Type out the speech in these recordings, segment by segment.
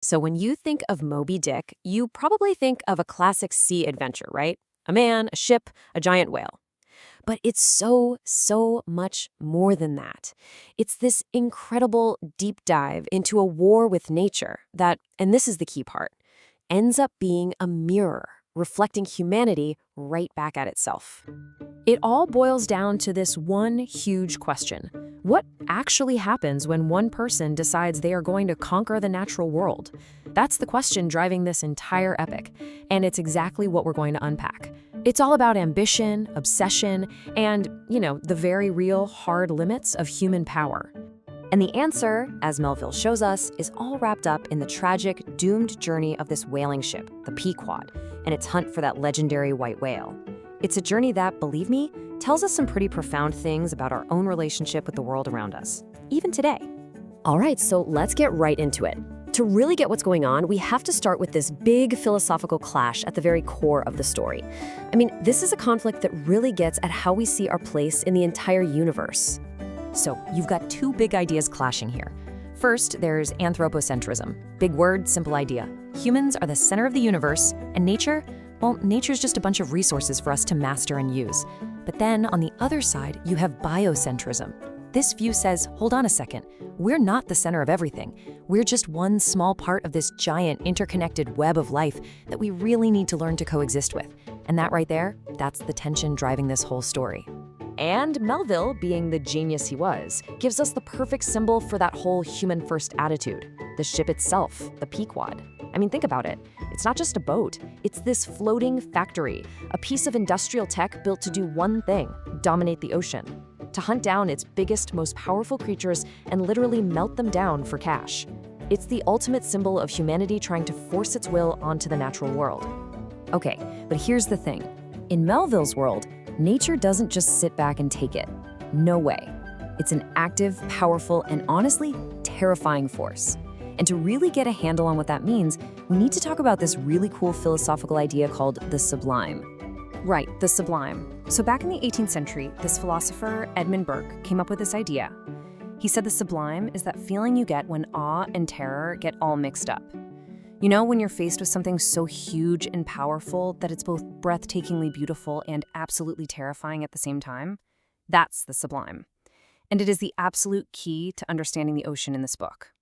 So when you think of Moby Dick, you probably think of a classic sea adventure, right? A man, a ship, a giant whale. But it's so much more than that. It's this incredible deep dive into a war with nature that, and this is the key part, ends up being a mirror, reflecting humanity right back at itself. It all boils down to this one huge question. What actually happens when one person decides they are going to conquer the natural world? That's the question driving this entire epic, and it's exactly what we're going to unpack. It's all about ambition, obsession, and, the very real hard limits of human power. And the answer, as Melville shows us, is all wrapped up in the tragic, doomed journey of this whaling ship, the Pequod, and its hunt for that legendary white whale. It's a journey that, believe me, tells us some pretty profound things about our own relationship with the world around us, even today. All right, so let's get right into it. To really get what's going on, we have to start with this big philosophical clash at the very core of the story. This is a conflict that really gets at how we see our place in the entire universe. So you've got two big ideas clashing here. First, there's anthropocentrism. Big word, simple idea. Humans are the center of the universe, and nature's just a bunch of resources for us to master and use. But then, on the other side, you have biocentrism. This view says, hold on a second, we're not the center of everything. We're just one small part of this giant interconnected web of life that we really need to learn to coexist with. And that right there, that's the tension driving this whole story. And Melville, being the genius he was, gives us the perfect symbol for that whole human-first attitude, the ship itself, the Pequod. Think about it. It's not just a boat. It's this floating factory, a piece of industrial tech built to do one thing, dominate the ocean, to hunt down its biggest, most powerful creatures and literally melt them down for cash. It's the ultimate symbol of humanity trying to force its will onto the natural world. Okay, but here's the thing. In Melville's world, nature doesn't just sit back and take it. No way. It's an active, powerful, and honestly, terrifying force. And to really get a handle on what that means, we need to talk about this really cool philosophical idea called the sublime. Right, the sublime. So back in the 18th century, this philosopher, Edmund Burke, came up with this idea. He said the sublime is that feeling you get when awe and terror get all mixed up. When you're faced with something so huge and powerful that it's both breathtakingly beautiful and absolutely terrifying at the same time? That's the sublime. And it is the absolute key to understanding the ocean in this book.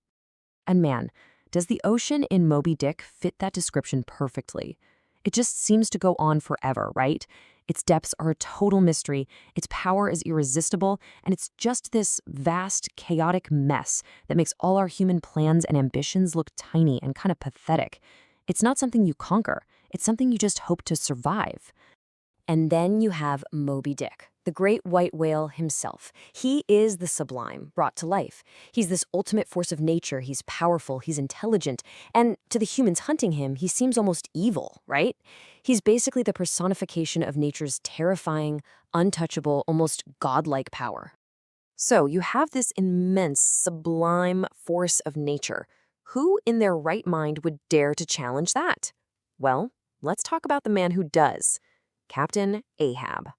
And man, does the ocean in Moby Dick fit that description perfectly? It just seems to go on forever, right? Its depths are a total mystery, its power is irresistible, and it's just this vast, chaotic mess that makes all our human plans and ambitions look tiny and kind of pathetic. It's not something you conquer, it's something you just hope to survive. And then you have Moby Dick, the great white whale himself. He is the sublime, brought to life. He's this ultimate force of nature. He's powerful, he's intelligent, and to the humans hunting him, he seems almost evil, right? He's basically the personification of nature's terrifying, untouchable, almost godlike power. So you have this immense, sublime force of nature. Who in their right mind would dare to challenge that? Well, let's talk about the man who does. Captain Ahab.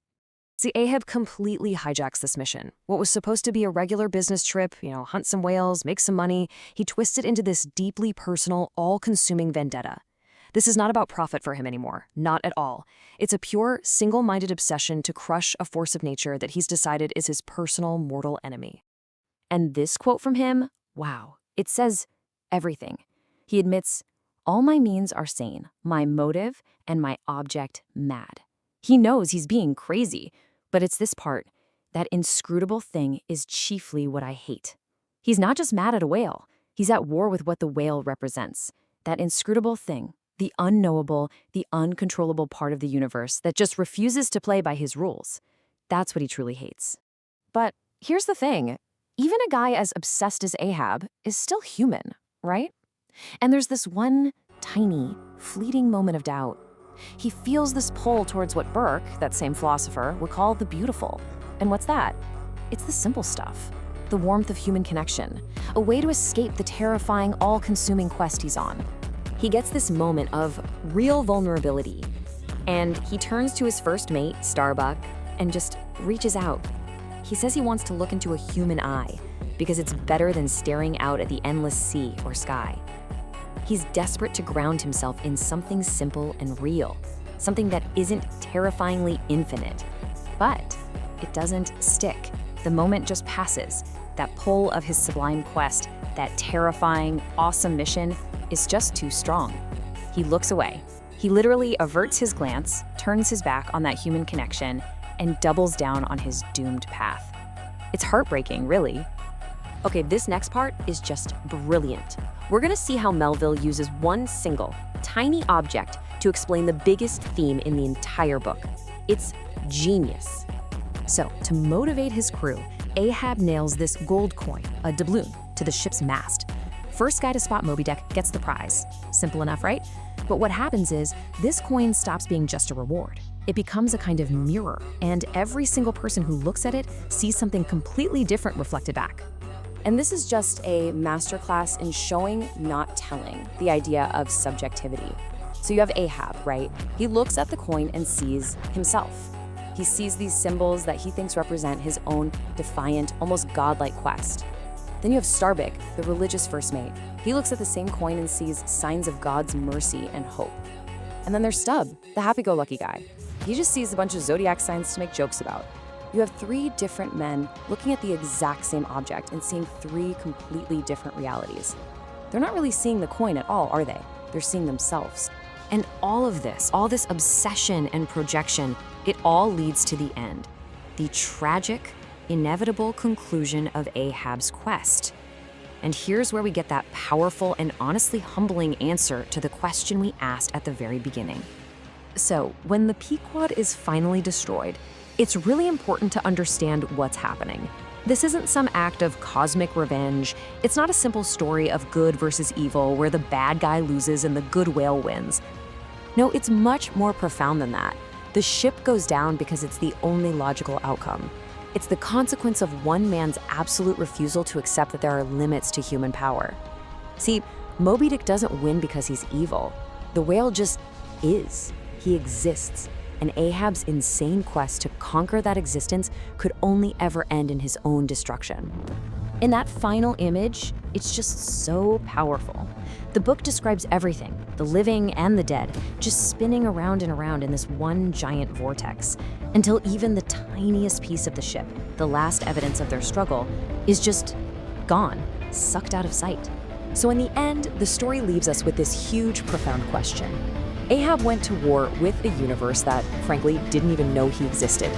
See, Ahab completely hijacks this mission. What was supposed to be a regular business trip, hunt some whales, make some money, he twisted into this deeply personal, all-consuming vendetta. This is not about profit for him anymore, not at all. It's a pure, single-minded obsession to crush a force of nature that he's decided is his personal mortal enemy. And this quote from him, wow, it says everything. He admits, "All my means are sane, my motive and my object mad." He knows he's being crazy, but it's this part. That inscrutable thing is chiefly what I hate. He's not just mad at a whale. He's at war with what the whale represents. That inscrutable thing, the unknowable, the uncontrollable part of the universe that just refuses to play by his rules. That's what he truly hates. But here's the thing. Even a guy as obsessed as Ahab is still human, right? And there's this one tiny, fleeting moment of doubt. He feels this pull towards what Burke, that same philosopher, would call the beautiful. And what's that? It's the simple stuff. The warmth of human connection. A way to escape the terrifying, all-consuming quest he's on. He gets this moment of real vulnerability. And he turns to his first mate, Starbuck, and just reaches out. He says he wants to look into a human eye because it's better than staring out at the endless sea or sky. He's desperate to ground himself in something simple and real, something that isn't terrifyingly infinite. But it doesn't stick. The moment just passes. That pull of his sublime quest, that terrifying, awesome mission, is just too strong. He looks away. He literally averts his glance, turns his back on that human connection, and doubles down on his doomed path. It's heartbreaking, really. Okay, this next part is just brilliant. We're gonna see how Melville uses one single, tiny object to explain the biggest theme in the entire book. It's genius. So, to motivate his crew, Ahab nails this gold coin, a doubloon, to the ship's mast. First guy to spot Moby Dick gets the prize. Simple enough, right? But what happens is, this coin stops being just a reward. It becomes a kind of mirror, and every single person who looks at it sees something completely different reflected back. And this is just a masterclass in showing, not telling, the idea of subjectivity. So you have Ahab, right? He looks at the coin and sees himself. He sees these symbols that he thinks represent his own defiant, almost godlike quest. Then you have Starbuck, the religious first mate. He looks at the same coin and sees signs of God's mercy and hope. And then there's Stubb, the happy-go-lucky guy. He just sees a bunch of zodiac signs to make jokes about. You have three different men looking at the exact same object and seeing three completely different realities. They're not really seeing the coin at all, are they? They're seeing themselves. And all this obsession and projection, it all leads to the end. The tragic, inevitable conclusion of Ahab's quest. And here's where we get that powerful and honestly humbling answer to the question we asked at the very beginning. So, when the Pequod is finally destroyed, it's really important to understand what's happening. This isn't some act of cosmic revenge. It's not a simple story of good versus evil where the bad guy loses and the good whale wins. No, it's much more profound than that. The ship goes down because it's the only logical outcome. It's the consequence of one man's absolute refusal to accept that there are limits to human power. See, Moby Dick doesn't win because he's evil. The whale just is. He exists. And Ahab's insane quest to conquer that existence could only ever end in his own destruction. In that final image, it's just so powerful. The book describes everything, the living and the dead, just spinning around and around in this one giant vortex, until even the tiniest piece of the ship, the last evidence of their struggle, is just gone, sucked out of sight. So in the end, the story leaves us with this huge, profound question. Ahab went to war with a universe that, frankly, didn't even know he existed.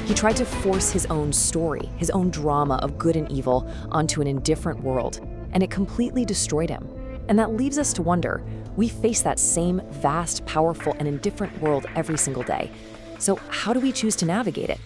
He tried to force his own story, his own drama of good and evil, onto an indifferent world, and it completely destroyed him. And that leaves us to wonder, we face that same vast, powerful, and indifferent world every single day. So how do we choose to navigate it?